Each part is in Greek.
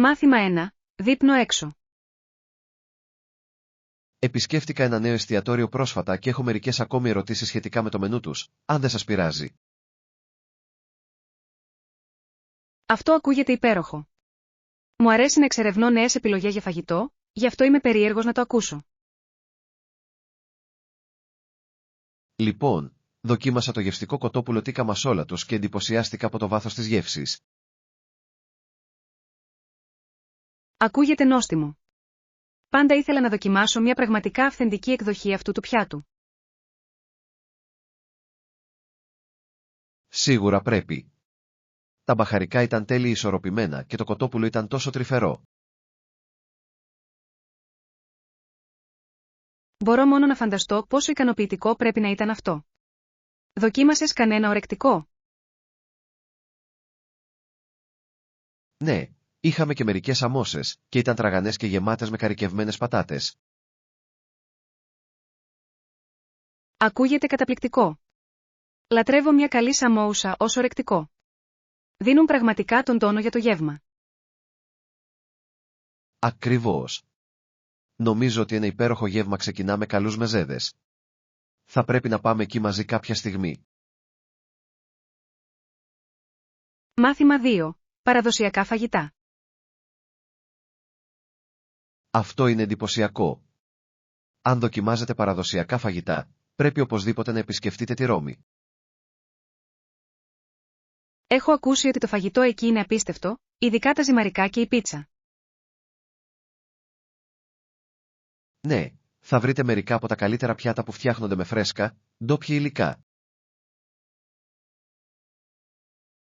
Μάθημα 1. Δείπνο έξω. Επισκέφτηκα ένα νέο εστιατόριο πρόσφατα και έχω μερικές ακόμη ερωτήσεις σχετικά με το μενού τους, αν δεν σας πειράζει. Αυτό ακούγεται υπέροχο. Μου αρέσει να εξερευνώ νέες επιλογές για φαγητό, γι' αυτό είμαι περίεργος να το ακούσω. Λοιπόν, δοκίμασα το γευστικό κοτόπουλο τίκα μασόλα τους και εντυπωσιάστηκα από το βάθος της γεύσης. Ακούγεται νόστιμο. Πάντα ήθελα να δοκιμάσω μια πραγματικά αυθεντική εκδοχή αυτού του πιάτου. Σίγουρα πρέπει. Τα μπαχαρικά ήταν τέλεια ισορροπημένα και το κοτόπουλο ήταν τόσο τρυφερό. Μπορώ μόνο να φανταστώ πόσο ικανοποιητικό πρέπει να ήταν αυτό. Δοκίμασες κανένα ορεκτικό? Ναι, είχαμε και μερικές αμόσες, και ήταν τραγανές και γεμάτες με καρικευμένες πατάτες. Ακούγεται καταπληκτικό. Λατρεύω μια καλή σαμόουσα ως ορεκτικό. Δίνουν πραγματικά τον τόνο για το γεύμα. Ακριβώς. Νομίζω ότι ένα υπέροχο γεύμα ξεκινά με καλούς μεζέδες. Θα πρέπει να πάμε εκεί μαζί κάποια στιγμή. Μάθημα 2. Παραδοσιακά φαγητά. Αυτό είναι εντυπωσιακό. Αν δοκιμάζετε παραδοσιακά φαγητά, πρέπει οπωσδήποτε να επισκεφτείτε τη Ρώμη. Έχω ακούσει ότι το φαγητό εκεί είναι απίστευτο, ειδικά τα ζυμαρικά και η πίτσα. Ναι, θα βρείτε μερικά από τα καλύτερα πιάτα που φτιάχνονται με φρέσκα, ντόπια υλικά.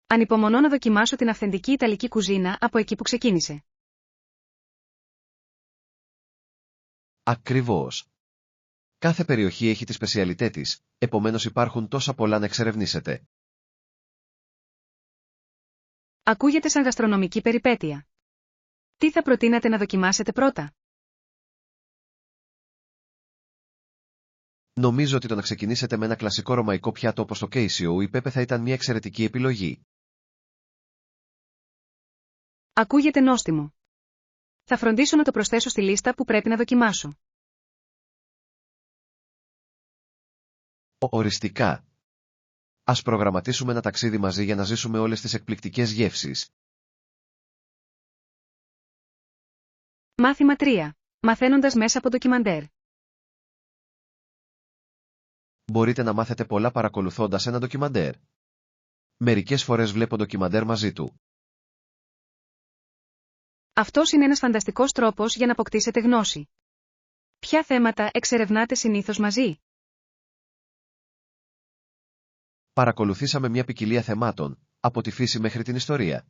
Ανυπομονώ να δοκιμάσω την αυθεντική Ιταλική κουζίνα από εκεί που ξεκίνησε. Ακριβώς. Κάθε περιοχή έχει τη σπεσιαλιτέ της, επομένως υπάρχουν τόσα πολλά να εξερευνήσετε. Ακούγεται σαν γαστρονομική περιπέτεια. Τι θα προτείνατε να δοκιμάσετε πρώτα? Νομίζω ότι το να ξεκινήσετε με ένα κλασικό ρωμαϊκό πιάτο όπως το κέισιο ή πέπε θα ήταν μια εξαιρετική επιλογή. Ακούγεται νόστιμο. Θα φροντίσω να το προσθέσω στη λίστα που πρέπει να δοκιμάσω. Οριστικά. Ας προγραμματίσουμε ένα ταξίδι μαζί για να ζήσουμε όλες τις εκπληκτικές γεύσεις. Μάθημα 3. Μαθαίνοντας μέσα από ντοκιμαντέρ. Μπορείτε να μάθετε πολλά παρακολουθώντας ένα ντοκιμαντέρ. Μερικές φορές βλέπω ντοκιμαντέρ μαζί του. Αυτός είναι ένας φανταστικός τρόπος για να αποκτήσετε γνώση. Ποια θέματα εξερευνάτε συνήθως μαζί? Παρακολουθήσαμε μια ποικιλία θεμάτων, από τη φύση μέχρι την ιστορία.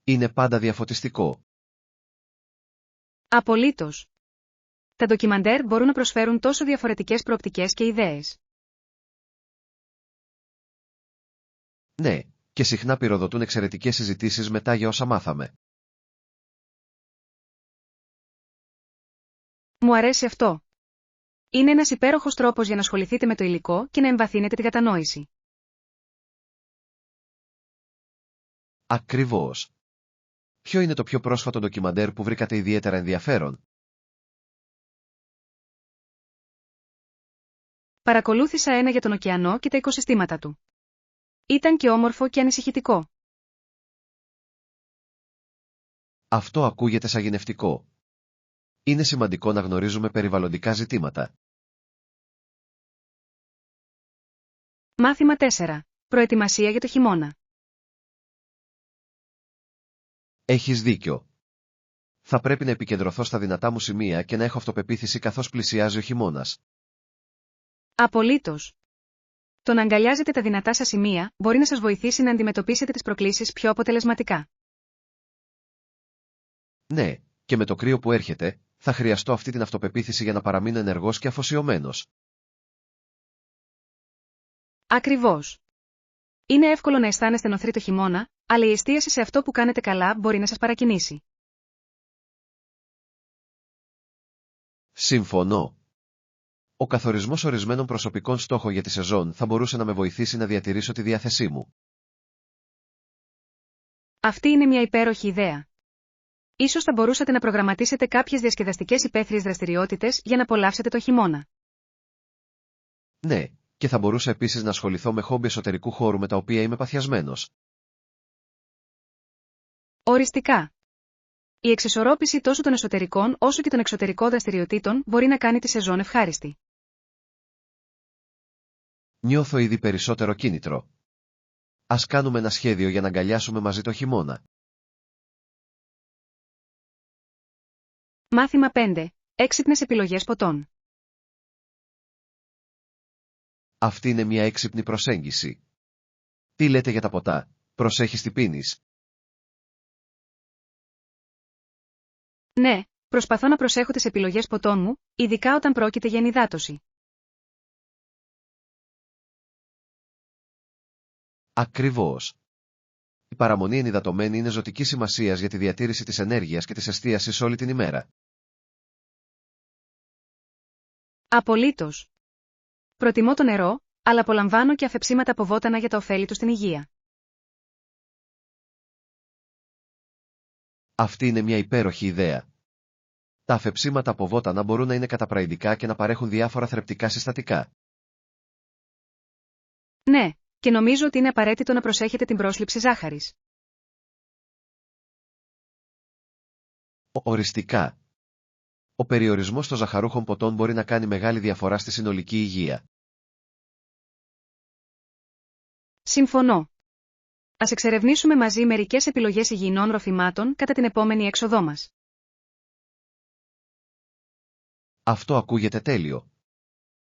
Είναι πάντα διαφωτιστικό. Απολύτως. Τα ντοκιμαντέρ μπορούν να προσφέρουν τόσο διαφορετικές προοπτικές και ιδέες. Ναι, και συχνά πυροδοτούν εξαιρετικές συζητήσεις μετά για όσα μάθαμε. Μου αρέσει αυτό. Είναι ένας υπέροχος τρόπος για να ασχοληθείτε με το υλικό και να εμβαθύνετε την κατανόηση. Ακριβώς. Ποιο είναι το πιο πρόσφατο ντοκιμαντέρ που βρήκατε ιδιαίτερα ενδιαφέρον? Παρακολούθησα ένα για τον ωκεανό και τα οικοσυστήματα του. Ήταν και όμορφο και ανησυχητικό. Αυτό ακούγεται σαγηνευτικό. Είναι σημαντικό να γνωρίζουμε περιβαλλοντικά ζητήματα. Μάθημα 4. Προετοιμασία για το χειμώνα. Έχεις δίκιο. Θα πρέπει να επικεντρωθώ στα δυνατά μου σημεία και να έχω αυτοπεποίθηση καθώς πλησιάζει ο χειμώνας. Απολύτως. Το να αγκαλιάζετε τα δυνατά σας σημεία μπορεί να σας βοηθήσει να αντιμετωπίσετε τις προκλήσεις πιο αποτελεσματικά. Ναι, και με το κρύο που έρχεται, θα χρειαστώ αυτή την αυτοπεποίθηση για να παραμείνω ενεργός και αφοσιωμένος. Ακριβώς. Είναι εύκολο να αισθάνεστε νοθροί το χειμώνα, αλλά η εστίαση σε αυτό που κάνετε καλά μπορεί να σας παρακινήσει. Συμφωνώ. Ο καθορισμός ορισμένων προσωπικών στόχων για τη σεζόν θα μπορούσε να με βοηθήσει να διατηρήσω τη διάθεσή μου. Αυτή είναι μια υπέροχη ιδέα. Ίσως θα μπορούσατε να προγραμματίσετε κάποιες διασκεδαστικές υπαίθριες δραστηριότητες για να απολαύσετε το χειμώνα. Ναι, και θα μπορούσα επίσης να ασχοληθώ με χόμπι εσωτερικού χώρου με τα οποία είμαι παθιασμένος. Οριστικά. Η εξισορρόπηση τόσο των εσωτερικών όσο και των εξωτερικών δραστηριοτήτων μπορεί να κάνει τη σεζόν ευχάριστη. Νιώθω ήδη περισσότερο κίνητρο. Ας κάνουμε ένα σχέδιο για να αγκαλιάσουμε μαζί το χειμώνα. Μάθημα 5. Έξυπνες επιλογές ποτών. Αυτή είναι μια έξυπνη προσέγγιση. Τι λέτε για τα ποτά, προσέχεις τι πίνεις? Ναι, προσπαθώ να προσέχω τις επιλογές ποτών μου, ειδικά όταν πρόκειται για ενυδάτωση. Ακριβώς. Η παραμονή ενυδατωμένη είναι ζωτικής σημασίας για τη διατήρηση της ενέργειας και της εστίασης όλη την ημέρα. Απολύτως. Προτιμώ το νερό, αλλά απολαμβάνω και αφεψίματα από βότανα για τα ωφέλη του στην υγεία. Αυτή είναι μια υπέροχη ιδέα. Τα αφεψίματα από βότανα μπορούν να είναι καταπραϊντικά και να παρέχουν διάφορα θρεπτικά συστατικά. Ναι, και νομίζω ότι είναι απαραίτητο να προσέχετε την πρόσληψη ζάχαρης. Οριστικά. Ο περιορισμός των ζαχαρούχων ποτών μπορεί να κάνει μεγάλη διαφορά στη συνολική υγεία. Συμφωνώ. Ας εξερευνήσουμε μαζί μερικές επιλογές υγιεινών ροφημάτων κατά την επόμενη έξοδό μας. Αυτό ακούγεται τέλειο.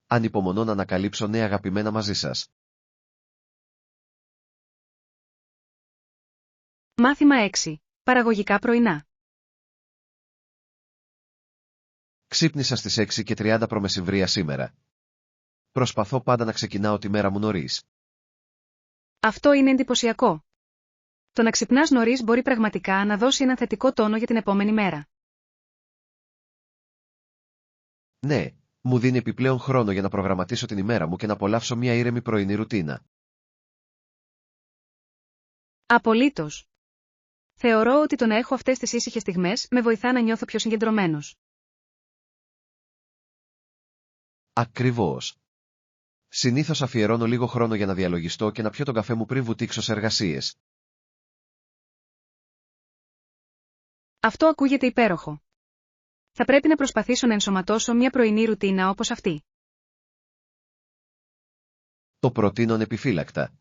Ανυπομονώ να ανακαλύψω νέα αγαπημένα μαζί σας. Μάθημα 6. Παραγωγικά πρωινά. Ξύπνησα στις 6:30 π.μ. σήμερα. Προσπαθώ πάντα να ξεκινάω τη μέρα μου νωρίς. Αυτό είναι εντυπωσιακό. Το να ξυπνάς νωρίς μπορεί πραγματικά να δώσει έναν θετικό τόνο για την επόμενη μέρα. Ναι, μου δίνει επιπλέον χρόνο για να προγραμματίσω την ημέρα μου και να απολαύσω μια ήρεμη πρωινή ρουτίνα. Απολύτως. Θεωρώ ότι το να έχω αυτές τις ήσυχες στιγμές με βοηθά να νιώθω πιο συγκεντρωμένος. Ακριβώς. Συνήθως αφιερώνω λίγο χρόνο για να διαλογιστώ και να πιω τον καφέ μου πριν βουτήξω σε εργασίες. Αυτό ακούγεται υπέροχο. Θα πρέπει να προσπαθήσω να ενσωματώσω μια πρωινή ρουτίνα όπως αυτή. Το προτείνω ανεπιφύλακτα.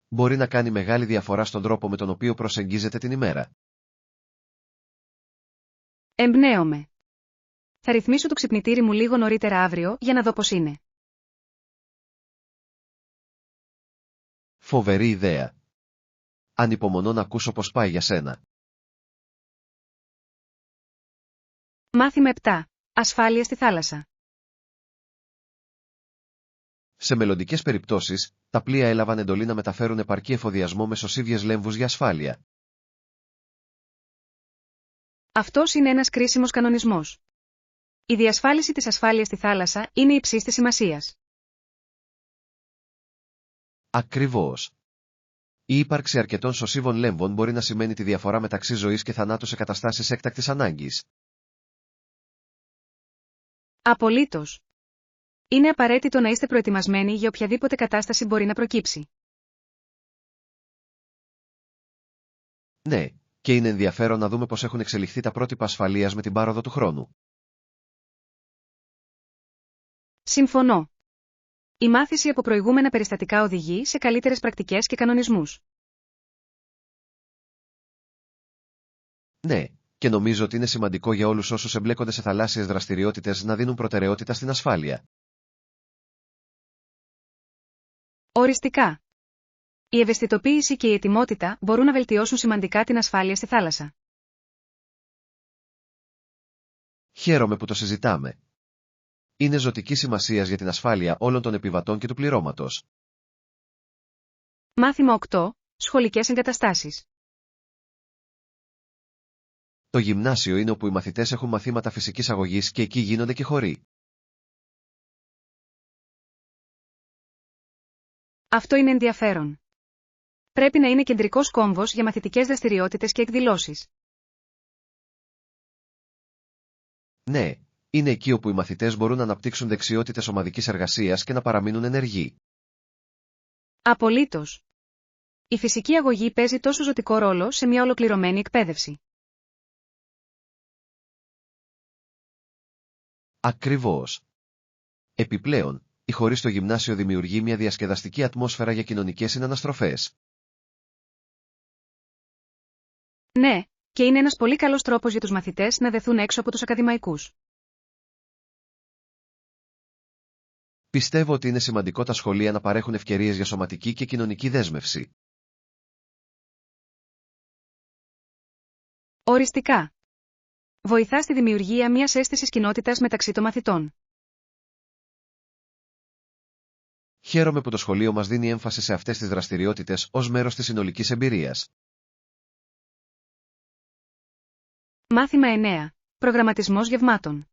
Μπορεί να κάνει μεγάλη διαφορά στον τρόπο με τον οποίο προσεγγίζετε την ημέρα. Εμπνέομαι. Θα ρυθμίσω το ξυπνητήρι μου λίγο νωρίτερα αύριο για να δω πώς είναι. Φοβερή ιδέα. Ανυπομονώ να ακούσω πώς πάει για σένα. Μάθημα 7. Ασφάλεια στη θάλασσα. Σε μελλοντικές περιπτώσεις, τα πλοία έλαβαν εντολή να μεταφέρουν επαρκή εφοδιασμό με σωσίβιες λέμβους για ασφάλεια. Αυτός είναι ένας κρίσιμος κανονισμός. Η διασφάλιση της ασφάλειας στη θάλασσα είναι υψής της σημασίας. Ακριβώς. Η ύπαρξη αρκετών σωσίβων λέμβων μπορεί να σημαίνει τη διαφορά μεταξύ ζωής και θανάτου σε καταστάσεις έκτακτης ανάγκης. Απολύτως. Είναι απαραίτητο να είστε προετοιμασμένοι για οποιαδήποτε κατάσταση μπορεί να προκύψει. Ναι, και είναι ενδιαφέρον να δούμε πώς έχουν εξελιχθεί τα πρότυπα ασφαλείας με την πάροδο του χρόνου. Συμφωνώ. Η μάθηση από προηγούμενα περιστατικά οδηγεί σε καλύτερες πρακτικές και κανονισμούς. Ναι, και νομίζω ότι είναι σημαντικό για όλους όσους εμπλέκονται σε θαλάσσιες δραστηριότητες να δίνουν προτεραιότητα στην ασφάλεια. Οριστικά. Η ευαισθητοποίηση και η ετοιμότητα μπορούν να βελτιώσουν σημαντικά την ασφάλεια στη θάλασσα. Χαίρομαι που το συζητάμε. Είναι ζωτική σημασίας για την ασφάλεια όλων των επιβατών και του πληρώματος. Μάθημα 8. Σχολικές εγκαταστάσεις. Το γυμνάσιο είναι όπου οι μαθητές έχουν μαθήματα φυσικής αγωγής και εκεί γίνονται και χοροί. Αυτό είναι ενδιαφέρον. Πρέπει να είναι κεντρικός κόμβος για μαθητικές δραστηριότητες και εκδηλώσεις. Ναι, είναι εκεί όπου οι μαθητές μπορούν να αναπτύξουν δεξιότητες ομαδικής εργασίας και να παραμείνουν ενεργοί. Απολύτως. Η φυσική αγωγή παίζει τόσο ζωτικό ρόλο σε μια ολοκληρωμένη εκπαίδευση. Ακριβώς. Επιπλέον, η χορή στο γυμνάσιο δημιουργεί μια διασκεδαστική ατμόσφαιρα για κοινωνικές συναναστροφές. Ναι, και είναι ένας πολύ καλός τρόπος για τους μαθητές να δεθούν έξω από τους ακαδημαϊκούς. Πιστεύω ότι είναι σημαντικό τα σχολεία να παρέχουν ευκαιρίες για σωματική και κοινωνική δέσμευση. Οριστικά. Βοηθά στη δημιουργία μιας αίσθησης κοινότητας μεταξύ των μαθητών. Χαίρομαι που το σχολείο μας δίνει έμφαση σε αυτές τις δραστηριότητες ως μέρος της συνολικής εμπειρίας. Μάθημα 9. Προγραμματισμός γευμάτων.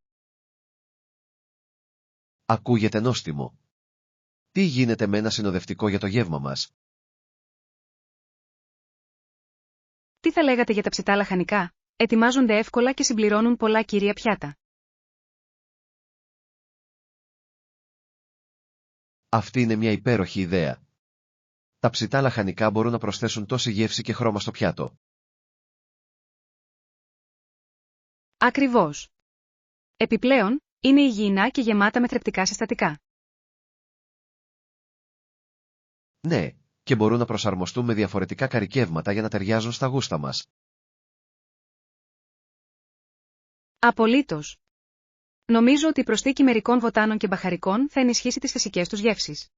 Ακούγεται νόστιμο. Τι γίνεται με ένα συνοδευτικό για το γεύμα μας? Τι θα λέγατε για τα ψητά λαχανικά? Ετοιμάζονται εύκολα και συμπληρώνουν πολλά κύρια πιάτα. Αυτή είναι μια υπέροχη ιδέα. Τα ψητά λαχανικά μπορούν να προσθέσουν τόση γεύση και χρώμα στο πιάτο. Ακριβώς. Επιπλέον, είναι υγιεινά και γεμάτα με θρεπτικά συστατικά. Ναι, και μπορούν να προσαρμοστούν με διαφορετικά καρικεύματα για να ταιριάζουν στα γούστα μας. Απολύτως. Νομίζω ότι η προσθήκη μερικών βοτάνων και μπαχαρικών θα ενισχύσει τις φυσικές τους γεύσεις.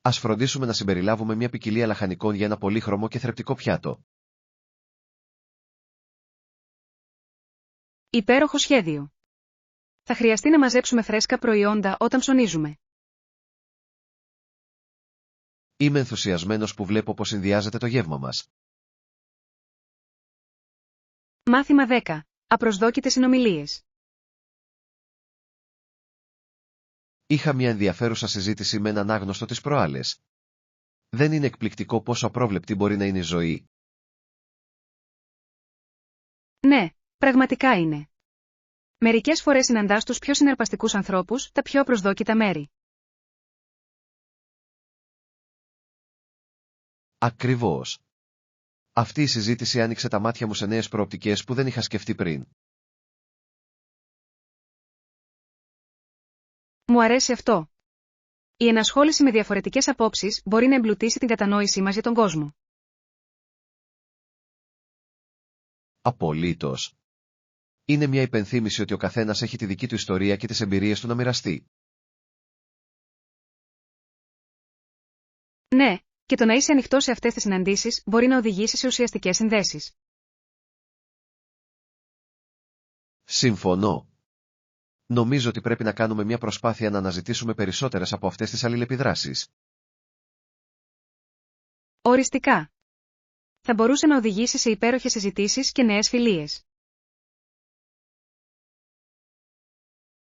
Ας φροντίσουμε να συμπεριλάβουμε μια ποικιλία λαχανικών για ένα πολύχρωμο και θρεπτικό πιάτο. Υπέροχο σχέδιο. Θα χρειαστεί να μαζέψουμε φρέσκα προϊόντα όταν ψωνίζουμε. Είμαι ενθουσιασμένος που βλέπω πως συνδυάζεται το γεύμα μας. Μάθημα 10. Απροσδόκητες συνομιλίες. Είχα μια ενδιαφέρουσα συζήτηση με έναν άγνωστο τις προάλλες. Δεν είναι εκπληκτικό πόσο απρόβλεπτη μπορεί να είναι η ζωή? Ναι, πραγματικά είναι. Μερικές φορές συναντάς τους πιο συναρπαστικούς ανθρώπους, τα πιο απροσδόκητα μέρη. Ακριβώς. Αυτή η συζήτηση άνοιξε τα μάτια μου σε νέες προοπτικές που δεν είχα σκεφτεί πριν. Μου αρέσει αυτό. Η ενασχόληση με διαφορετικές απόψεις μπορεί να εμπλουτίσει την κατανόησή μας για τον κόσμο. Απολύτως. Είναι μια υπενθύμηση ότι ο καθένας έχει τη δική του ιστορία και τις εμπειρίες του να μοιραστεί. Ναι, και το να είσαι ανοιχτός σε αυτές τις συναντήσεις μπορεί να οδηγήσει σε ουσιαστικές συνδέσεις. Συμφωνώ. Νομίζω ότι πρέπει να κάνουμε μια προσπάθεια να αναζητήσουμε περισσότερες από αυτές τις αλληλεπιδράσεις. Οριστικά. Θα μπορούσε να οδηγήσει σε υπέροχες συζητήσεις και νέες φιλίες.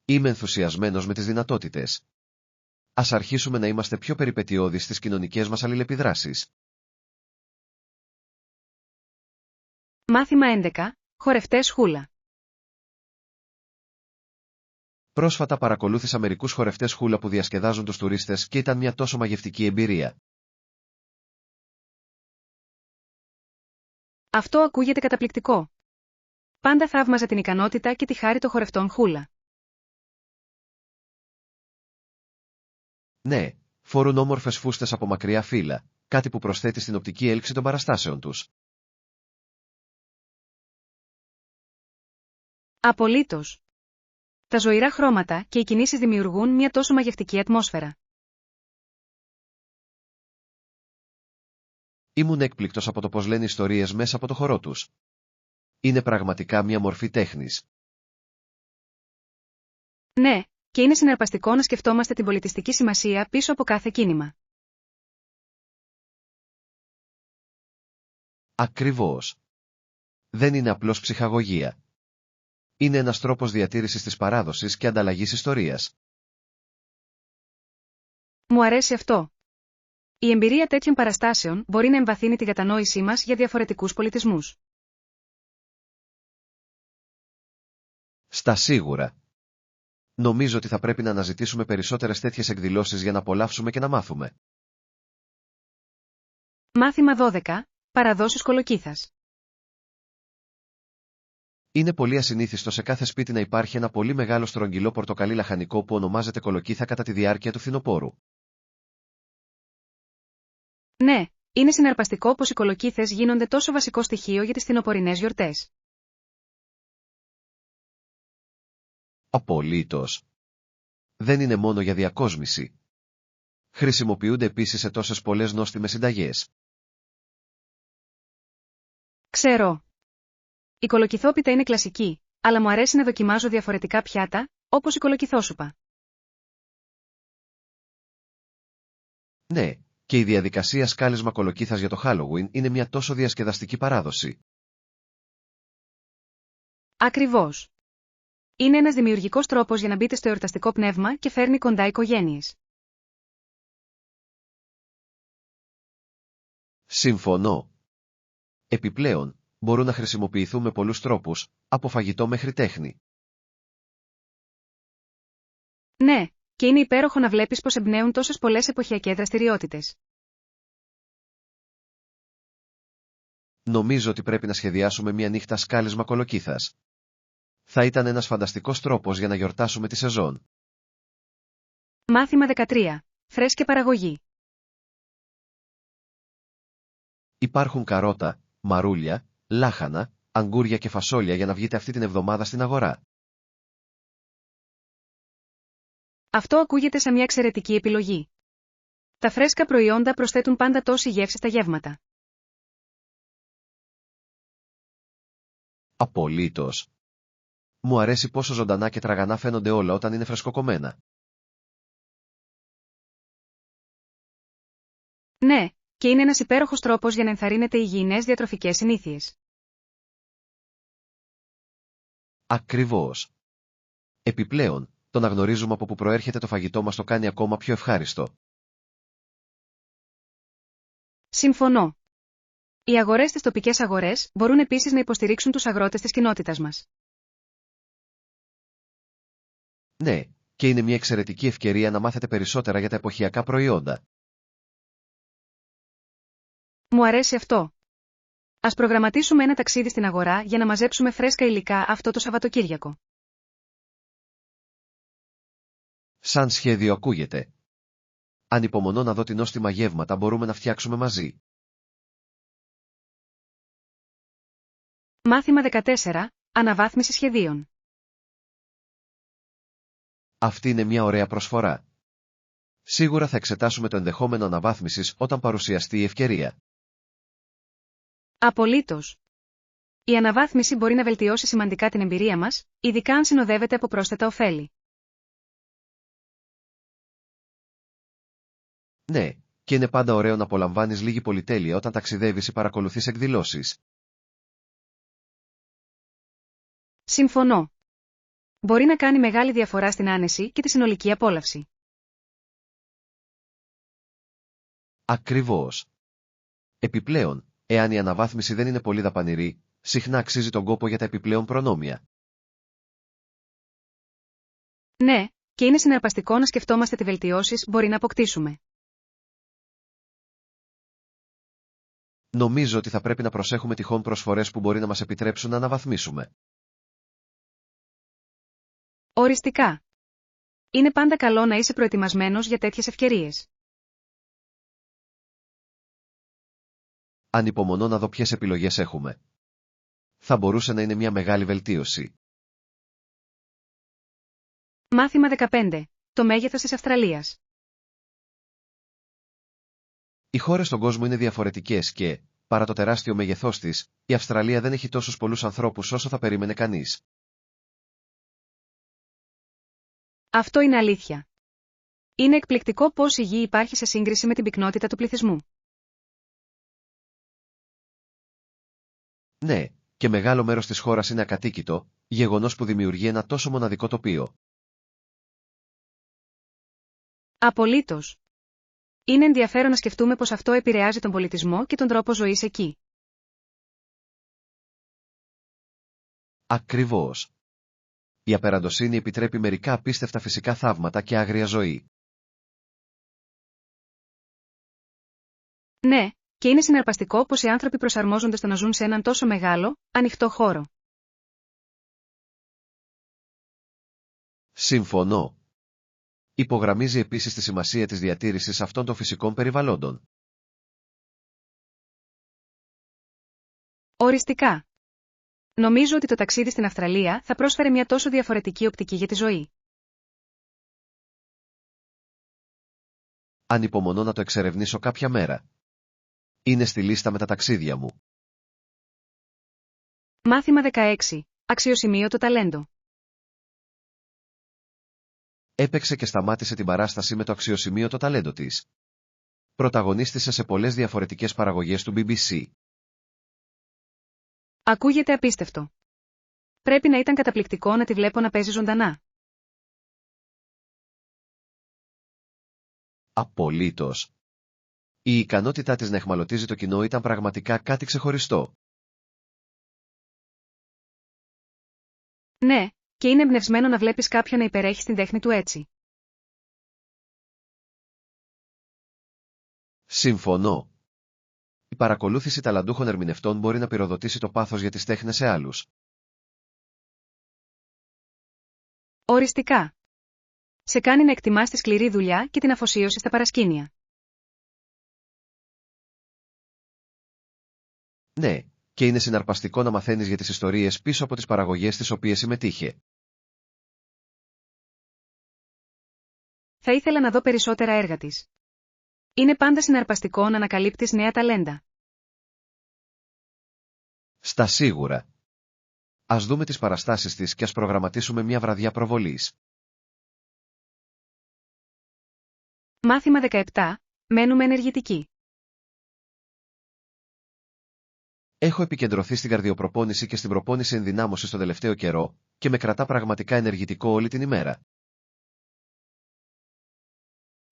Είμαι ενθουσιασμένος με τις δυνατότητες. Ας αρχίσουμε να είμαστε πιο περιπετειώδεις στις κοινωνικές μας αλληλεπιδράσεις. Μάθημα 11. Χορευτές χούλα. Πρόσφατα παρακολούθησα μερικούς χορευτές χούλα που διασκεδάζουν τους τουρίστες και ήταν μια τόσο μαγευτική εμπειρία. Αυτό ακούγεται καταπληκτικό. Πάντα θαύμαζα την ικανότητα και τη χάρη των χορευτών χούλα. Ναι, φορούν όμορφες φούστες από μακριά φύλλα, κάτι που προσθέτει στην οπτική έλξη των παραστάσεων τους. Απολύτως. Τα ζωηρά χρώματα και οι κινήσεις δημιουργούν μια τόσο μαγευτική ατμόσφαιρα. Ήμουν έκπληκτος από το πως λένε ιστορίες μέσα από το χορό τους. Είναι πραγματικά μια μορφή τέχνης. Ναι, και είναι συναρπαστικό να σκεφτόμαστε την πολιτιστική σημασία πίσω από κάθε κίνημα. Ακριβώς. Δεν είναι απλώς ψυχαγωγία. Είναι ένας τρόπος διατήρησης της παράδοσης και ανταλλαγής ιστορίας. Μου αρέσει αυτό. Η εμπειρία τέτοιων παραστάσεων μπορεί να εμβαθύνει την κατανόησή μας για διαφορετικούς πολιτισμούς. Στα σίγουρα. Νομίζω ότι θα πρέπει να αναζητήσουμε περισσότερες τέτοιες εκδηλώσεις για να απολαύσουμε και να μάθουμε. Μάθημα 12. Παραδόσεις Κολοκύθας. Είναι πολύ ασυνήθιστο σε κάθε σπίτι να υπάρχει ένα πολύ μεγάλο στρογγυλό πορτοκαλί λαχανικό που ονομάζεται κολοκύθα κατά τη διάρκεια του φθινοπόρου. Ναι, είναι συναρπαστικό πως οι κολοκύθες γίνονται τόσο βασικό στοιχείο για τις φθινοπορεινές γιορτές. Απολύτως. Δεν είναι μόνο για διακόσμηση. Χρησιμοποιούνται επίσης σε τόσες πολλές νόστιμες συνταγές. Ξέρω. Η κολοκυθόπιτα είναι κλασική, αλλά μου αρέσει να δοκιμάζω διαφορετικά πιάτα, όπως η κολοκυθόσουπα. Ναι, και η διαδικασία σκάλισμα κολοκύθας για το Halloween είναι μια τόσο διασκεδαστική παράδοση. Ακριβώς. Είναι ένας δημιουργικός τρόπος για να μπείτε στο εορταστικό πνεύμα και φέρνει κοντά οικογένειες. Συμφωνώ. Επιπλέον, μπορούν να χρησιμοποιηθούν με πολλούς τρόπους, από φαγητό μέχρι τέχνη. Ναι, και είναι υπέροχο να βλέπεις πως εμπνέουν τόσες πολλές εποχιακές δραστηριότητες. Νομίζω ότι πρέπει να σχεδιάσουμε μια νύχτα σκάλισμα κολοκύθας. Θα ήταν ένας φανταστικός τρόπος για να γιορτάσουμε τη σεζόν. Μάθημα 13. Φρέσκια παραγωγή. Υπάρχουν καρότα, μαρούλια, λάχανα, αγκούρια και φασόλια για να βγείτε αυτή την εβδομάδα στην αγορά. Αυτό ακούγεται σαν μια εξαιρετική επιλογή. Τα φρέσκα προϊόντα προσθέτουν πάντα τόση γεύση στα γεύματα. Απολύτως. Μου αρέσει πόσο ζωντανά και τραγανά φαίνονται όλα όταν είναι φρεσκοκομμένα. Ναι, και είναι ένας υπέροχος τρόπος για να ενθαρρύνετε υγιεινές διατροφικές συνήθειες. Ακριβώς. Επιπλέον, το να γνωρίζουμε από που προέρχεται το φαγητό μας το κάνει ακόμα πιο ευχάριστο. Συμφωνώ. Οι αγορές στις τοπικές αγορές μπορούν επίσης να υποστηρίξουν τους αγρότες της κοινότητας μας. Ναι, και είναι μια εξαιρετική ευκαιρία να μάθετε περισσότερα για τα εποχιακά προϊόντα. Μου αρέσει αυτό. Ας προγραμματίσουμε ένα ταξίδι στην αγορά για να μαζέψουμε φρέσκα υλικά αυτό το Σαββατοκύριακο. Σαν σχέδιο ακούγεται. Ανυπομονώ να δω τι νόστιμα γεύματα μπορούμε να φτιάξουμε μαζί. Μάθημα 14. Αναβάθμιση σχεδίων. Αυτή είναι μια ωραία προσφορά. Σίγουρα θα εξετάσουμε το ενδεχόμενο αναβάθμισης όταν παρουσιαστεί η ευκαιρία. Απολύτως. Η αναβάθμιση μπορεί να βελτιώσει σημαντικά την εμπειρία μας, ειδικά αν συνοδεύεται από πρόσθετα ωφέλη. Ναι, και είναι πάντα ωραίο να απολαμβάνεις λίγη πολυτέλεια όταν ταξιδεύεις ή παρακολουθείς εκδηλώσεις. Συμφωνώ. Μπορεί να κάνει μεγάλη διαφορά στην άνεση και τη συνολική απόλαυση. Ακριβώς. Επιπλέον, εάν η αναβάθμιση δεν είναι πολύ δαπανηρή, συχνά αξίζει τον κόπο για τα επιπλέον προνόμια. Ναι, και είναι συναρπαστικό να σκεφτόμαστε τι βελτιώσεις μπορεί να αποκτήσουμε. Νομίζω ότι θα πρέπει να προσέχουμε τυχόν προσφορές που μπορεί να μας επιτρέψουν να αναβαθμίσουμε. Οριστικά. Είναι πάντα καλό να είσαι προετοιμασμένος για τέτοιες ευκαιρίες. Ανυπομονώ να δω ποιες επιλογές έχουμε. Θα μπορούσε να είναι μια μεγάλη βελτίωση. Μάθημα 15. Το μέγεθος της Αυστραλίας. Οι χώρες στον κόσμο είναι διαφορετικές και, παρά το τεράστιο μέγεθός της, η Αυστραλία δεν έχει τόσους πολλούς ανθρώπους όσο θα περίμενε κανείς. Αυτό είναι αλήθεια. Είναι εκπληκτικό πώς η γη υπάρχει σε σύγκριση με την πυκνότητα του πληθυσμού. Ναι, και μεγάλο μέρος της χώρας είναι ακατοίκητο, γεγονός που δημιουργεί ένα τόσο μοναδικό τοπίο. Απολύτως. Είναι ενδιαφέρον να σκεφτούμε πως αυτό επηρεάζει τον πολιτισμό και τον τρόπο ζωής εκεί. Ακριβώς. Η απεραντοσύνη επιτρέπει μερικά απίστευτα φυσικά θαύματα και άγρια ζωή. Ναι, και είναι συναρπαστικό πως οι άνθρωποι προσαρμόζονται στο να ζουν σε έναν τόσο μεγάλο, ανοιχτό χώρο. Συμφωνώ. Υπογραμμίζει επίσης τη σημασία της διατήρησης αυτών των φυσικών περιβαλλόντων. Οριστικά. Νομίζω ότι το ταξίδι στην Αυστραλία θα πρόσφερε μια τόσο διαφορετική οπτική για τη ζωή. Ανυπομονώ να το εξερευνήσω κάποια μέρα. Είναι στη λίστα με τα ταξίδια μου. Μάθημα 16. Αξιοσημείωτο ταλέντο. Έπαιξε και σταμάτησε την παράσταση με το αξιοσημείωτο ταλέντο της. Πρωταγωνίστησε σε πολλές διαφορετικές παραγωγές του BBC. Ακούγεται απίστευτο. Πρέπει να ήταν καταπληκτικό να τη βλέπω να παίζει ζωντανά. Απολύτως. Η ικανότητά της να αιχμαλωτίζει το κοινό ήταν πραγματικά κάτι ξεχωριστό. Ναι, και είναι εμπνευσμένο να βλέπεις κάποιον να υπερέχει στην τέχνη του έτσι. Συμφωνώ. Η παρακολούθηση ταλαντούχων ερμηνευτών μπορεί να πυροδοτήσει το πάθος για τις τέχνες σε άλλους. Οριστικά. Σε κάνει να εκτιμάς τη σκληρή δουλειά και την αφοσίωση στα παρασκήνια. Ναι, και είναι συναρπαστικό να μαθαίνεις για τις ιστορίες πίσω από τις παραγωγές στις οποίες συμμετείχε. Θα ήθελα να δω περισσότερα έργα της. Είναι πάντα συναρπαστικό να ανακαλύπτεις νέα ταλέντα. Στα σίγουρα. Ας δούμε τις παραστάσεις της και ας προγραμματίσουμε μια βραδιά προβολής. Μάθημα 17. Μένουμε ενεργητικοί. Έχω επικεντρωθεί στην καρδιοπροπόνηση και στην προπόνηση ενδυνάμωσης τον τελευταίο καιρό και με κρατά πραγματικά ενεργητικό όλη την ημέρα.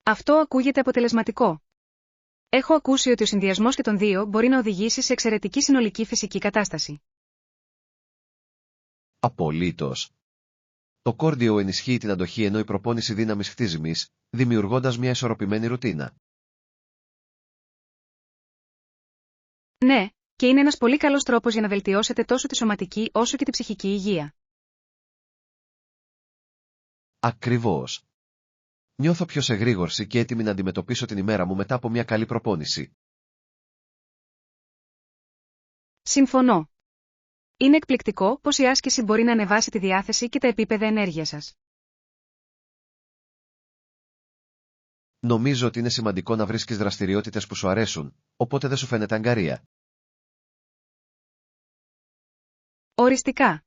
Αυτό ακούγεται αποτελεσματικό. Έχω ακούσει ότι ο συνδυασμός και των δύο μπορεί να οδηγήσει σε εξαιρετική συνολική φυσική κατάσταση. Απολύτως. Το κόρντιο ενισχύει την αντοχή ενώ η προπόνηση δύναμης χτίζει μυς, δημιουργώντας μια ισορροπημένη ρουτίνα. Ναι, και είναι ένας πολύ καλός τρόπος για να βελτιώσετε τόσο τη σωματική όσο και τη ψυχική υγεία. Ακριβώς. Νιώθω πιο σε γρήγορση και έτοιμη να αντιμετωπίσω την ημέρα μου μετά από μια καλή προπόνηση. Συμφωνώ. Είναι εκπληκτικό πως η άσκηση μπορεί να ανεβάσει τη διάθεση και τα επίπεδα ενέργειας σας. Νομίζω ότι είναι σημαντικό να βρίσκεις δραστηριότητες που σου αρέσουν, οπότε δεν σου φαίνεται αγκαρία. Οριστικά.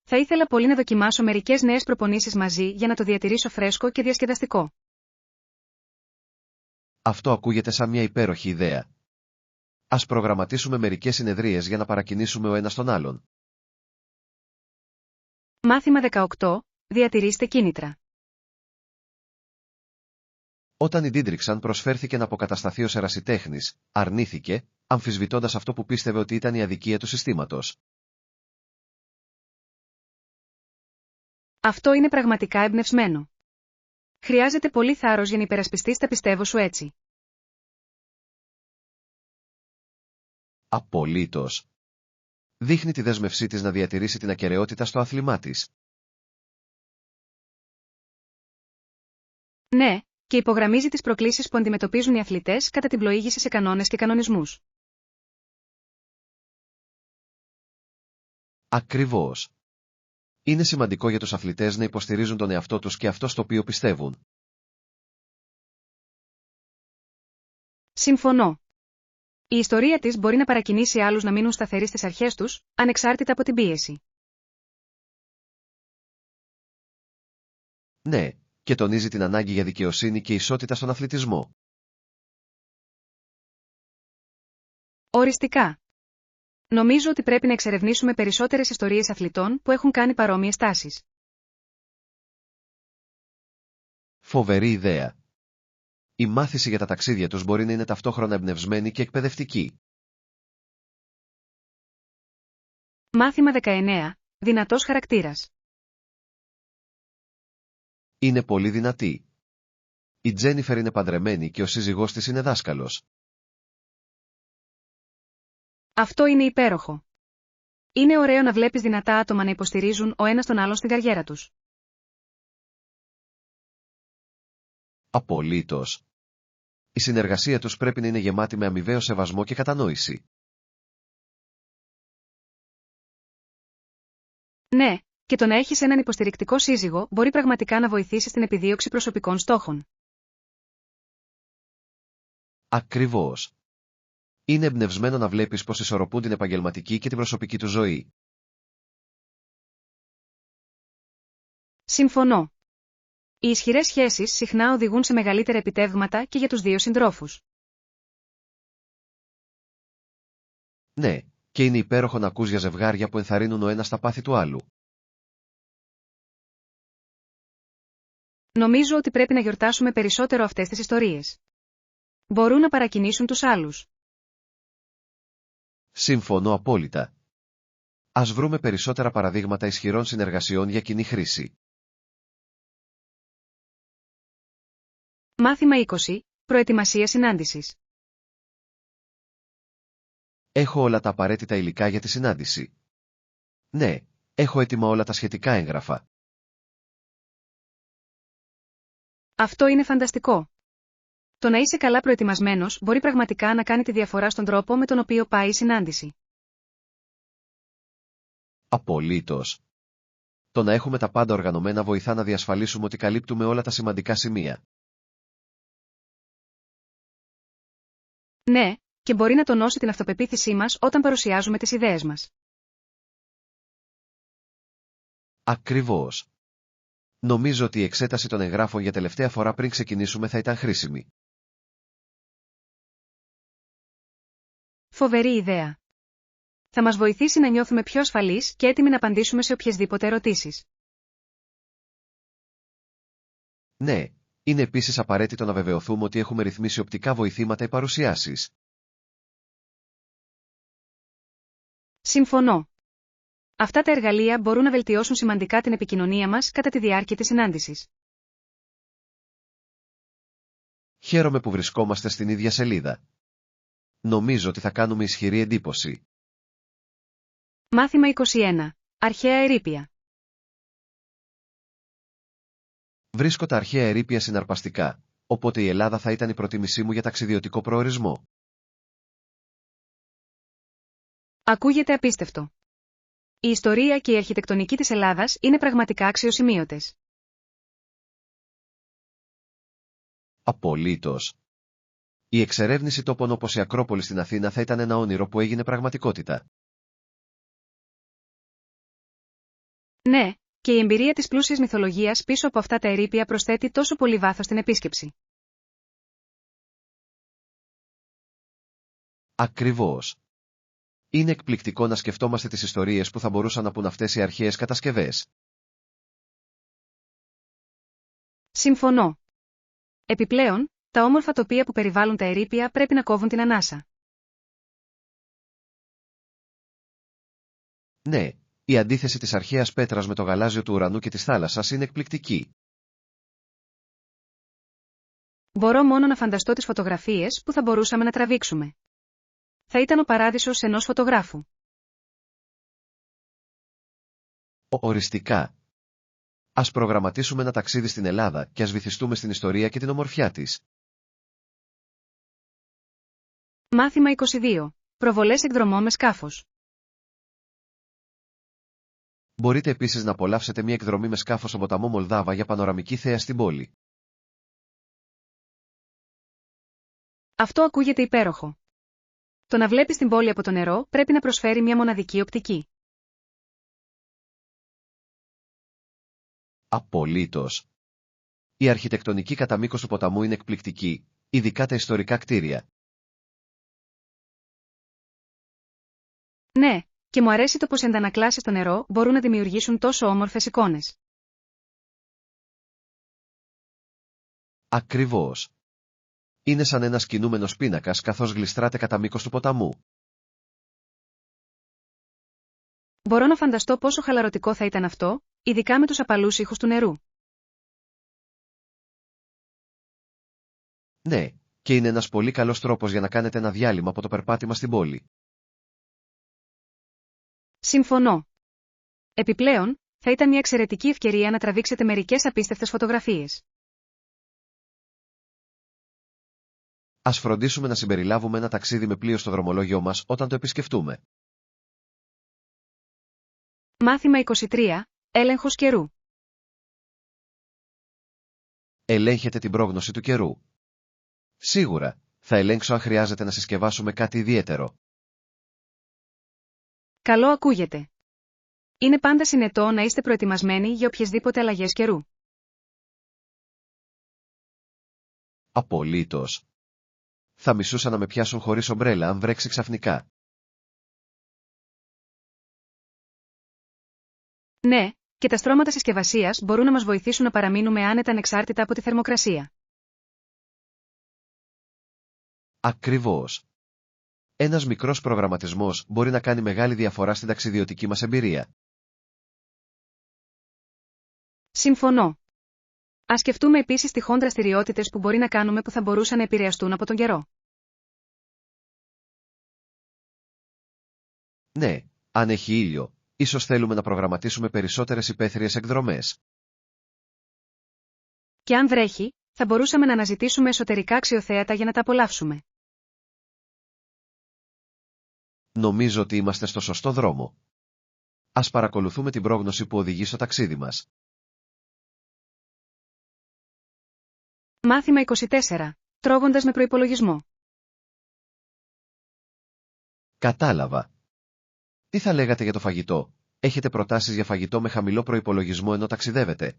Θα ήθελα πολύ να δοκιμάσω μερικές νέες προπονήσεις μαζί για να το διατηρήσω φρέσκο και διασκεδαστικό. Αυτό ακούγεται σαν μια υπέροχη ιδέα. Ας προγραμματίσουμε μερικές συνεδρίες για να παρακινήσουμε ο ένας τον άλλον. Μάθημα 18. Διατηρήστε κίνητρα. Όταν η Ντίντριξαν προσφέρθηκε να αποκατασταθεί ως ερασιτέχνης, αρνήθηκε, αμφισβητώντας αυτό που πίστευε ότι ήταν η αδικία του συστήματος. Αυτό είναι πραγματικά εμπνευσμένο. Χρειάζεται πολύ θάρρος για να υπερασπιστείς τα πιστεύω σου έτσι. Απολύτως. Δείχνει τη δέσμευσή της να διατηρήσει την ακεραιότητα στο άθλημά της. Ναι, και υπογραμμίζει τις προκλήσεις που αντιμετωπίζουν οι αθλητές κατά την πλοήγηση σε κανόνες και κανονισμούς. Ακριβώς. Είναι σημαντικό για τους αθλητές να υποστηρίζουν τον εαυτό τους και αυτό στο οποίο πιστεύουν. Συμφωνώ. Η ιστορία της μπορεί να παρακινήσει άλλους να μείνουν σταθεροί στις αρχές τους, ανεξάρτητα από την πίεση. Ναι, και τονίζει την ανάγκη για δικαιοσύνη και ισότητα στον αθλητισμό. Οριστικά. Νομίζω ότι πρέπει να εξερευνήσουμε περισσότερες ιστορίες αθλητών που έχουν κάνει παρόμοιες τάσεις. Φοβερή ιδέα. Η μάθηση για τα ταξίδια τους μπορεί να είναι ταυτόχρονα εμπνευσμένη και εκπαιδευτική. Μάθημα 19. Δυνατός χαρακτήρας. Είναι πολύ δυνατή. Η Τζένιφερ είναι παντρεμένη και ο σύζυγός της είναι δάσκαλος. Αυτό είναι υπέροχο. Είναι ωραίο να βλέπεις δυνατά άτομα να υποστηρίζουν ο ένας τον άλλον στην καριέρα τους. Απολύτως. Η συνεργασία τους πρέπει να είναι γεμάτη με αμοιβαίο σεβασμό και κατανόηση. Ναι, και το να έχεις έναν υποστηρικτικό σύζυγο μπορεί πραγματικά να βοηθήσει στην επιδίωξη προσωπικών στόχων. Ακριβώς. Είναι εμπνευσμένο να βλέπεις πως ισορροπούν την επαγγελματική και την προσωπική του ζωή. Συμφωνώ. Οι ισχυρές σχέσεις συχνά οδηγούν σε μεγαλύτερα επιτεύγματα και για τους δύο συντρόφους. Ναι, και είναι υπέροχο να ακούς για ζευγάρια που ενθαρρύνουν ο ένας τα πάθη του άλλου. Νομίζω ότι πρέπει να γιορτάσουμε περισσότερο αυτές τις ιστορίες. Μπορούν να παρακινήσουν τους άλλους. Συμφωνώ απόλυτα. Ας βρούμε περισσότερα παραδείγματα ισχυρών συνεργασιών για κοινή χρήση. Μάθημα 20. Προετοιμασία συνάντησης. Έχω όλα τα απαραίτητα υλικά για τη συνάντηση. Ναι, έχω έτοιμα όλα τα σχετικά έγγραφα. Αυτό είναι φανταστικό. Το να είσαι καλά προετοιμασμένος μπορεί πραγματικά να κάνει τη διαφορά στον τρόπο με τον οποίο πάει η συνάντηση. Απολύτως. Το να έχουμε τα πάντα οργανωμένα βοηθά να διασφαλίσουμε ότι καλύπτουμε όλα τα σημαντικά σημεία. Ναι, και μπορεί να τονώσει την αυτοπεποίθησή μας όταν παρουσιάζουμε τις ιδέες μας. Ακριβώς. Νομίζω ότι η εξέταση των εγγράφων για τελευταία φορά πριν ξεκινήσουμε θα ήταν χρήσιμη. Φοβερή ιδέα. Θα μας βοηθήσει να νιώθουμε πιο ασφαλείς και έτοιμοι να απαντήσουμε σε οποιασδήποτε ερωτήσεις. Ναι, είναι επίσης απαραίτητο να βεβαιωθούμε ότι έχουμε ρυθμίσει οπτικά βοηθήματα ή παρουσιάσεις. Συμφωνώ. Αυτά τα εργαλεία μπορούν να βελτιώσουν σημαντικά την επικοινωνία μας κατά τη διάρκεια της συνάντησης. Χαίρομαι που βρισκόμαστε στην ίδια σελίδα. Νομίζω ότι θα κάνουμε ισχυρή εντύπωση. Μάθημα 21. Αρχαία ερείπια. Βρίσκω τα αρχαία ερείπια συναρπαστικά, οπότε η Ελλάδα θα ήταν η προτίμησή μου για ταξιδιωτικό προορισμό. Ακούγεται απίστευτο. Η ιστορία και η αρχιτεκτονική της Ελλάδας είναι πραγματικά αξιοσημείωτες. Απολύτως. Η εξερεύνηση τόπων όπως η Ακρόπολη στην Αθήνα θα ήταν ένα όνειρο που έγινε πραγματικότητα. Ναι, και η εμπειρία της πλούσιας μυθολογίας πίσω από αυτά τα ερείπια προσθέτει τόσο πολύ βάθος στην επίσκεψη. Ακριβώς. Είναι εκπληκτικό να σκεφτόμαστε τις ιστορίες που θα μπορούσαν να πουν αυτές οι αρχαίες κατασκευές. Συμφωνώ. Επιπλέον, τα όμορφα τοπία που περιβάλλουν τα ερείπια πρέπει να κόβουν την ανάσα. Ναι, η αντίθεση της αρχαίας πέτρας με το γαλάζιο του ουρανού και της θάλασσας είναι εκπληκτική. Μπορώ μόνο να φανταστώ τις φωτογραφίες που θα μπορούσαμε να τραβήξουμε. Θα ήταν ο παράδεισος ενός φωτογράφου. Οριστικά. Ας προγραμματίσουμε ένα ταξίδι στην Ελλάδα και ας βυθιστούμε στην ιστορία και την ομορφιά της. Μάθημα 22. Προβολές εκδρομών με σκάφος. Μπορείτε επίσης να απολαύσετε μια εκδρομή με σκάφος στον ποταμό Μολδάβα για πανοραμική θέα στην πόλη. Αυτό ακούγεται υπέροχο. Το να βλέπεις την πόλη από το νερό πρέπει να προσφέρει μια μοναδική οπτική. Απολύτως. Η αρχιτεκτονική κατά μήκος του ποταμού είναι εκπληκτική, ειδικά τα ιστορικά κτίρια. Ναι, και μου αρέσει το πως οι αντανακλάσεις στο νερό μπορούν να δημιουργήσουν τόσο όμορφες εικόνες. Ακριβώς. Είναι σαν ένας κινούμενος πίνακας καθώς γλιστράτε κατά μήκος του ποταμού. Μπορώ να φανταστώ πόσο χαλαρωτικό θα ήταν αυτό, ειδικά με τους απαλούς ήχους του νερού. Ναι, και είναι ένας πολύ καλός τρόπος για να κάνετε ένα διάλειμμα από το περπάτημα στην πόλη. Συμφωνώ. Επιπλέον, θα ήταν μια εξαιρετική ευκαιρία να τραβήξετε μερικές απίστευτες φωτογραφίες. Ας φροντίσουμε να συμπεριλάβουμε ένα ταξίδι με πλοίο στο δρομολόγιο μας όταν το επισκεφτούμε. Μάθημα 23. Έλεγχος καιρού. Ελέγχετε την πρόγνωση του καιρού. Σίγουρα, θα ελέγξω αν χρειάζεται να συσκευάσουμε κάτι ιδιαίτερο. Καλό ακούγεται. Είναι πάντα συνετό να είστε προετοιμασμένοι για οποιασδήποτε αλλαγές καιρού. Απολύτως. Θα μισούσα να με πιάσουν χωρίς ομπρέλα αν βρέξει ξαφνικά. Ναι, και τα στρώματα συσκευασίας μπορούν να μας βοηθήσουν να παραμείνουμε άνετα ανεξάρτητα από τη θερμοκρασία. Ακριβώς. Ένας μικρός προγραμματισμός μπορεί να κάνει μεγάλη διαφορά στην ταξιδιωτική μας εμπειρία. Συμφωνώ. Ας σκεφτούμε επίσης τυχόν δραστηριότητες που μπορεί να κάνουμε που θα μπορούσαν να επηρεαστούν από τον καιρό. Ναι, αν έχει ήλιο, ίσως θέλουμε να προγραμματίσουμε περισσότερες υπαίθριες εκδρομές. Και αν βρέχει, θα μπορούσαμε να αναζητήσουμε εσωτερικά αξιοθέατα για να τα απολαύσουμε. Νομίζω ότι είμαστε στο σωστό δρόμο. Ας παρακολουθούμε την πρόγνωση που οδηγεί στο ταξίδι μας. Μάθημα 24. Τρώγοντας με προϋπολογισμό. Κατάλαβα. Τι θα λέγατε για το φαγητό? Έχετε προτάσεις για φαγητό με χαμηλό προϋπολογισμό ενώ ταξιδεύετε?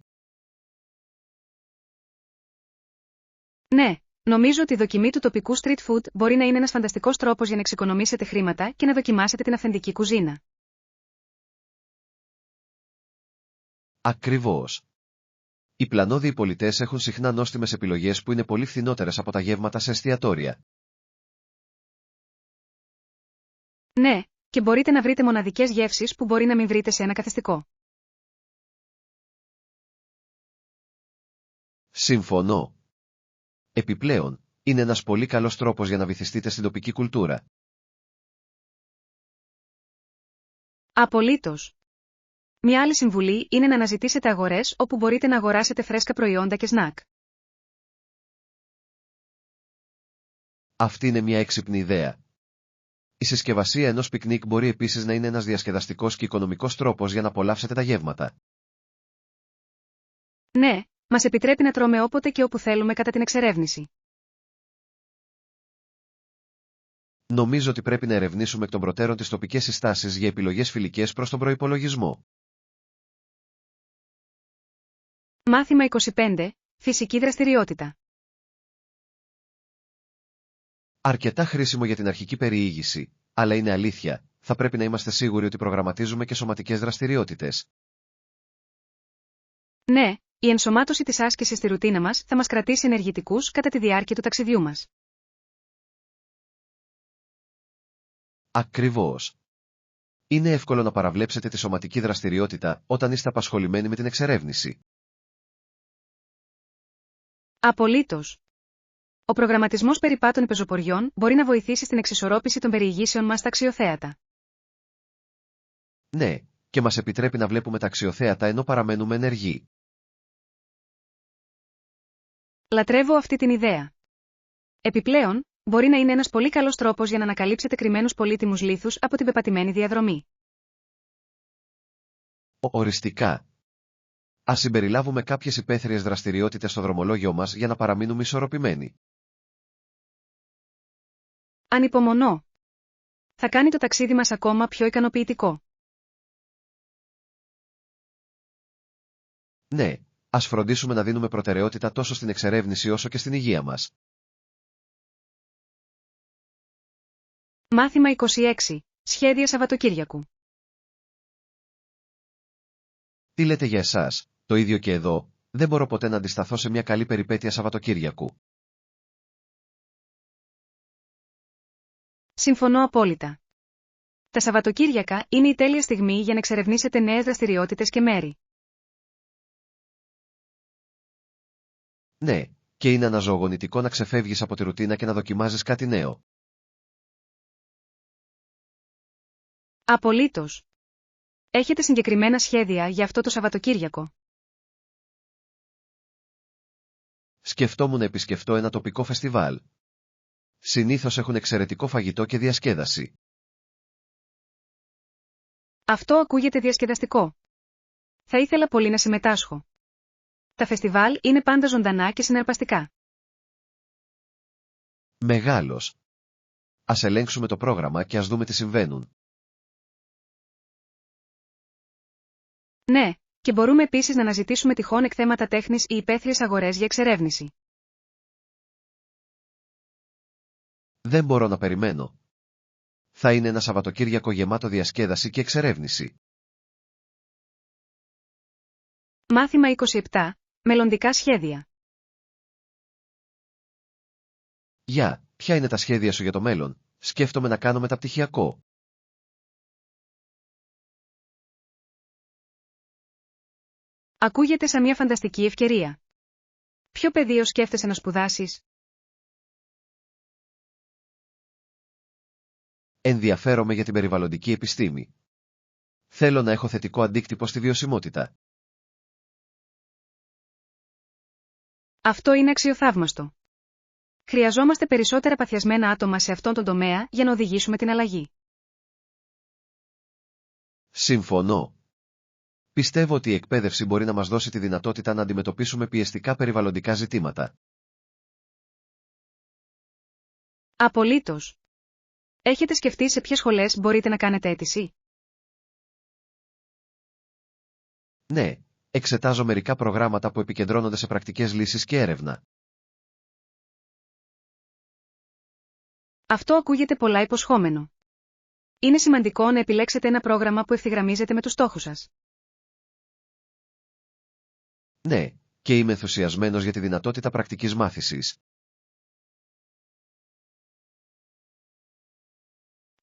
Ναι, νομίζω ότι η δοκιμή του τοπικού street food μπορεί να είναι ένας φανταστικός τρόπος για να εξοικονομήσετε χρήματα και να δοκιμάσετε την αυθεντική κουζίνα. Ακριβώς. Οι πλανόδιοι πολιτές έχουν συχνά νόστιμες επιλογές που είναι πολύ φθηνότερες από τα γεύματα σε εστιατόρια. Ναι, και μπορείτε να βρείτε μοναδικές γεύσεις που μπορεί να μην βρείτε σε ένα καθιστικό. Συμφωνώ. Επιπλέον, είναι ένας πολύ καλός τρόπος για να βυθιστείτε στην τοπική κουλτούρα. Απολύτως. Μια άλλη συμβουλή είναι να αναζητήσετε αγορές όπου μπορείτε να αγοράσετε φρέσκα προϊόντα και σνακ. Αυτή είναι μια έξυπνη ιδέα. Η συσκευασία ενός πικνίκ μπορεί επίσης να είναι ένας διασκεδαστικός και οικονομικός τρόπος για να απολαύσετε τα γεύματα. Ναι, μας επιτρέπει να τρώμε όποτε και όπου θέλουμε κατά την εξερεύνηση. Νομίζω ότι πρέπει να ερευνήσουμε εκ των προτέρων τις τοπικές συστάσεις για επιλογές φιλικές προς τον προϋπολογισμό. Μάθημα 25. Φυσική δραστηριότητα. Αρκετά χρήσιμο για την αρχική περιήγηση, αλλά είναι αλήθεια, θα πρέπει να είμαστε σίγουροι ότι προγραμματίζουμε και σωματικές δραστηριότητες. Ναι, η ενσωμάτωση της άσκησης στη ρουτίνα μας θα μας κρατήσει ενεργητικούς κατά τη διάρκεια του ταξιδιού μας. Ακριβώς. Είναι εύκολο να παραβλέψετε τη σωματική δραστηριότητα όταν είστε απασχολημένοι με την εξερεύνηση. Απολύτως. Ο προγραμματισμός περιπάτων πεζοποριών μπορεί να βοηθήσει στην εξισορρόπηση των περιηγήσεων μας στα αξιοθέατα. Ναι, και μας επιτρέπει να βλέπουμε τα αξιοθέατα ενώ παραμένουμε ενεργοί. Λατρεύω αυτή την ιδέα. Επιπλέον, μπορεί να είναι ένας πολύ καλός τρόπος για να ανακαλύψετε κρυμμένους πολύτιμους λίθους από την πεπατημένη διαδρομή. Οριστικά. Ας συμπεριλάβουμε κάποιες υπαίθριες δραστηριότητες στο δρομολόγιο μας για να παραμείνουμε ισορροπημένοι. Ανυπομονώ. Θα κάνει το ταξίδι μας ακόμα πιο ικανοποιητικό. Ναι, ας φροντίσουμε να δίνουμε προτεραιότητα τόσο στην εξερεύνηση όσο και στην υγεία μας. Μάθημα 26. Σχέδια Σαββατοκύριακου. Τι λέτε για εσάς? Το ίδιο και εδώ, δεν μπορώ ποτέ να αντισταθώ σε μια καλή περιπέτεια Σαββατοκύριακου. Συμφωνώ απόλυτα. Τα Σαββατοκύριακα είναι η τέλεια στιγμή για να εξερευνήσετε νέες δραστηριότητες και μέρη. Ναι, Και είναι αναζωογονητικό να ξεφεύγεις από τη ρουτίνα και να δοκιμάζεις κάτι νέο. Απολύτως. Έχετε συγκεκριμένα σχέδια για αυτό το Σαββατοκύριακο? Σκεφτόμουν να επισκεφτώ ένα τοπικό φεστιβάλ. Συνήθως έχουν εξαιρετικό φαγητό και διασκέδαση. Αυτό ακούγεται διασκεδαστικό. Θα ήθελα πολύ να συμμετάσχω. Τα φεστιβάλ είναι πάντα ζωντανά και συναρπαστικά. Μεγάλος. Ας ελέγξουμε το πρόγραμμα και ας δούμε τι συμβαίνουν. Ναι, και μπορούμε επίσης να αναζητήσουμε τυχόν εκθέματα τέχνης ή υπαίθριες αγορές για εξερεύνηση. Δεν μπορώ να περιμένω. Θα είναι ένα Σαββατοκύριακο γεμάτο διασκέδαση και εξερεύνηση. Μάθημα 27. Μελλοντικά σχέδια. Ποια είναι τα σχέδια σου για το μέλλον? Σκέφτομαι να κάνω μεταπτυχιακό. Ακούγεται σαν μια φανταστική ευκαιρία. Ποιο πεδίο σκέφτεσαι να σπουδάσεις? Ενδιαφέρομαι για την περιβαλλοντική επιστήμη. Θέλω να έχω θετικό αντίκτυπο στη βιωσιμότητα. Αυτό είναι αξιοθαύμαστο. Χρειαζόμαστε περισσότερα παθιασμένα άτομα σε αυτόν τον τομέα για να οδηγήσουμε την αλλαγή. Συμφωνώ. Πιστεύω ότι η εκπαίδευση μπορεί να μας δώσει τη δυνατότητα να αντιμετωπίσουμε πιεστικά περιβαλλοντικά ζητήματα. Απολύτως. Έχετε σκεφτεί σε ποιες σχολές μπορείτε να κάνετε αίτηση? Ναι, εξετάζω μερικά προγράμματα που επικεντρώνονται σε πρακτικές λύσεις και έρευνα. Αυτό ακούγεται πολλά υποσχόμενο. Είναι σημαντικό να επιλέξετε ένα πρόγραμμα που ευθυγραμμίζεται με τους στόχους σας. Ναι, και είμαι ενθουσιασμένος για τη δυνατότητα πρακτικής μάθησης.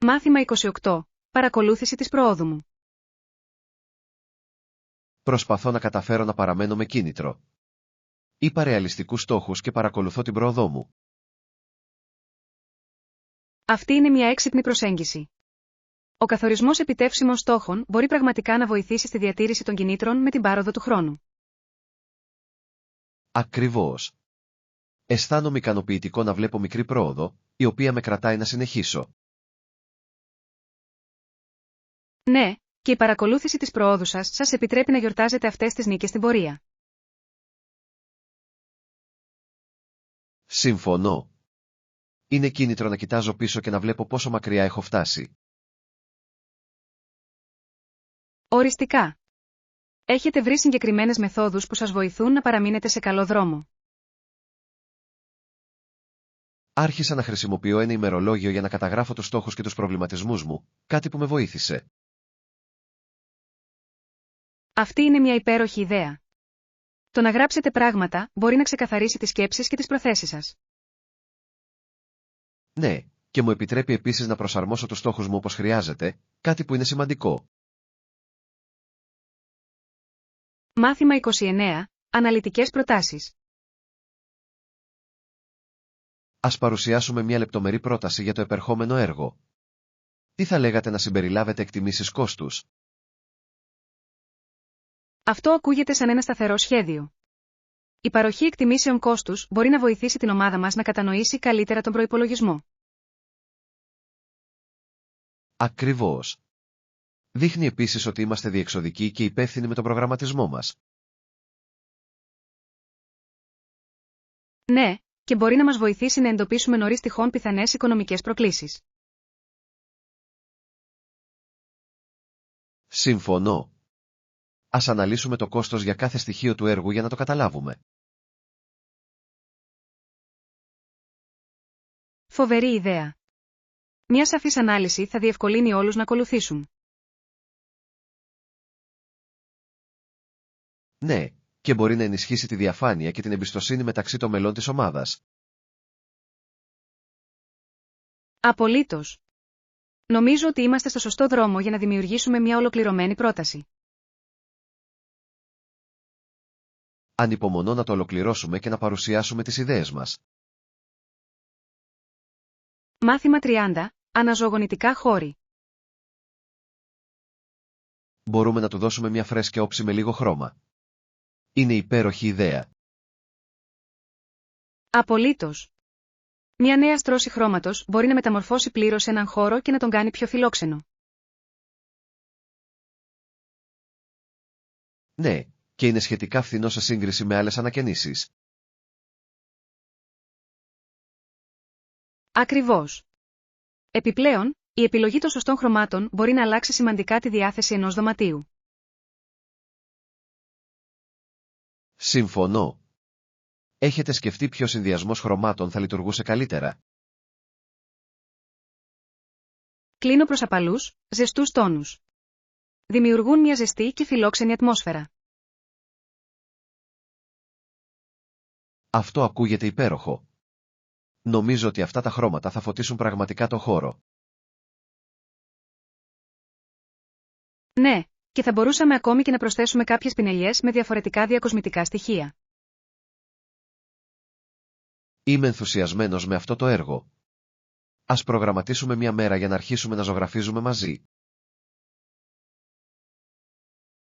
Μάθημα 28. Παρακολούθηση της προόδου μου. Προσπαθώ να καταφέρω να παραμένω με κίνητρο. Είπα ρεαλιστικούς στόχους και παρακολουθώ την πρόοδό μου. Αυτή είναι μια έξυπνη προσέγγιση. Ο καθορισμός επιτεύξιμων στόχων μπορεί πραγματικά να βοηθήσει στη διατήρηση των κινήτρων με την πάροδο του χρόνου. Ακριβώς. Αισθάνομαι ικανοποιητικό να βλέπω μικρή πρόοδο, η οποία με κρατάει να συνεχίσω. Ναι, και η παρακολούθηση της προόδου σας επιτρέπει να γιορτάζετε αυτές τις νίκες στην πορεία. Συμφωνώ. Είναι κίνητρο να κοιτάζω πίσω και να βλέπω πόσο μακριά έχω φτάσει. Οριστικά. Έχετε βρει συγκεκριμένες μεθόδους που σας βοηθούν να παραμείνετε σε καλό δρόμο? Άρχισα να χρησιμοποιώ ένα ημερολόγιο για να καταγράφω τους στόχους και τους προβληματισμούς μου, κάτι που με βοήθησε. Αυτή είναι μια υπέροχη ιδέα. Το να γράψετε πράγματα μπορεί να ξεκαθαρίσει τις σκέψεις και τις προθέσεις σας. Ναι, και μου επιτρέπει επίσης να προσαρμόσω τους στόχους μου όπως χρειάζεται, κάτι που είναι σημαντικό. Μάθημα 29. Αναλυτικές προτάσεις. Ας παρουσιάσουμε μια λεπτομερή πρόταση για το επερχόμενο έργο. Τι θα λέγατε να συμπεριλάβετε εκτιμήσεις κόστους? Αυτό ακούγεται σαν ένα σταθερό σχέδιο. Η παροχή εκτιμήσεων κόστους μπορεί να βοηθήσει την ομάδα μας να κατανοήσει καλύτερα τον προϋπολογισμό. Ακριβώς. Δείχνει επίσης ότι είμαστε διεξοδικοί και υπεύθυνοι με τον προγραμματισμό μας. Ναι, και μπορεί να μας βοηθήσει να εντοπίσουμε νωρίς τυχόν πιθανές οικονομικές προκλήσεις. Συμφωνώ. Ας αναλύσουμε το κόστος για κάθε στοιχείο του έργου για να το καταλάβουμε. Φοβερή ιδέα. Μια σαφής ανάλυση θα διευκολύνει όλους να ακολουθήσουν. Ναι, και μπορεί να ενισχύσει τη διαφάνεια και την εμπιστοσύνη μεταξύ των μελών της ομάδας. Απολύτως. Νομίζω ότι είμαστε στο σωστό δρόμο για να δημιουργήσουμε μια ολοκληρωμένη πρόταση. Ανυπομονώ να το ολοκληρώσουμε και να παρουσιάσουμε τις ιδέες μας. Μάθημα 30. Αναζωογονητικά χώρη. Μπορούμε να του δώσουμε μια φρέσκια όψη με λίγο χρώμα. Είναι υπέροχη ιδέα. Απολύτως. Μια νέα στρώση χρώματος μπορεί να μεταμορφώσει πλήρως έναν χώρο και να τον κάνει πιο φιλόξενο. Ναι, και είναι σχετικά φθηνό σε σύγκριση με άλλες ανακαινήσεις. Ακριβώς. Επιπλέον, η επιλογή των σωστών χρωμάτων μπορεί να αλλάξει σημαντικά τη διάθεση ενός δωματίου. Συμφωνώ. Έχετε σκεφτεί ποιος συνδυασμός χρωμάτων θα λειτουργούσε καλύτερα? Κλείνω προς απαλούς, ζεστούς τόνους. Δημιουργούν μια ζεστή και φιλόξενη ατμόσφαιρα. Αυτό ακούγεται υπέροχο. Νομίζω ότι αυτά τα χρώματα θα φωτίσουν πραγματικά το χώρο. Ναι, και θα μπορούσαμε ακόμη και να προσθέσουμε κάποιες πινελιές με διαφορετικά διακοσμητικά στοιχεία. Είμαι ενθουσιασμένος με αυτό το έργο. Ας προγραμματίσουμε μια μέρα για να αρχίσουμε να ζωγραφίζουμε μαζί.